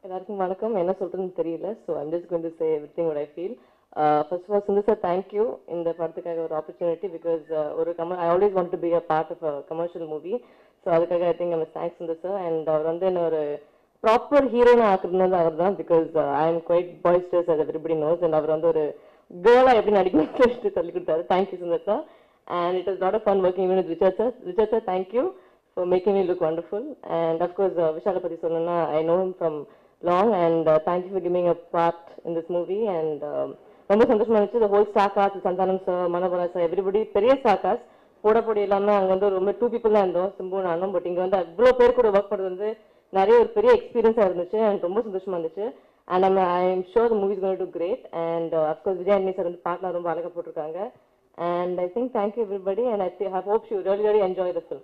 எல்லாருக்கும் வணக்கம். என்ன சொல்றதுன்னு தெரியல. So I'm just going to say everything what I feel. First of all, Sundar sir, thank you இந்த படத்துக்காக ஒரு opportunity because I always want to be a part of a commercial movie. So அதுக்காக I think I'm a thanks Sundar sir and அவர் வந்து என்ன ஒரு proper ஹீரோனா ஆக்குறது அவர் தான் because I am quite boisterous as everybody knows and அவர் வந்து ஒரு கேர்ளா எப்படி நடிக்கணும்னு சொல்லிட்டு சொல்லி கொடுத்தாரு. Thank you Sundar sir and it was a lot of fun working even with Richard sir. Richard sir, thank you for making me look wonderful and of course Vishala பத்தி சொல்லணும்னா I know him from long and thank you for giving a part in this movie and ரொம்ப சந்தோஷமா இருந்துச்சு. The whole star cast, Santhanam sir, Manobala sir, everybody பெரிய star cast போடப்போடி இல்லாமல் அங்கே வந்து ரொம்ப 2 people தான் இருந்தோம், சிம்பு நானும். பட் இங்கே வந்து அவ்வளோ பேர் கூட ஒர்க் பண்ணுறது வந்து நிறைய ஒரு பெரிய எக்ஸ்பீரியன்ஸாக இருந்துச்சு and ரொம்ப சந்தோஷமா இருந்துச்சு. And I'm sure the movie is going to do great and of course Vijay அண்ணி சார் வந்து பாட்டெலாம் ரொம்ப அழகாக போட்டிருக்காங்க and I think thank you everybody and I hope you really enjoy the film.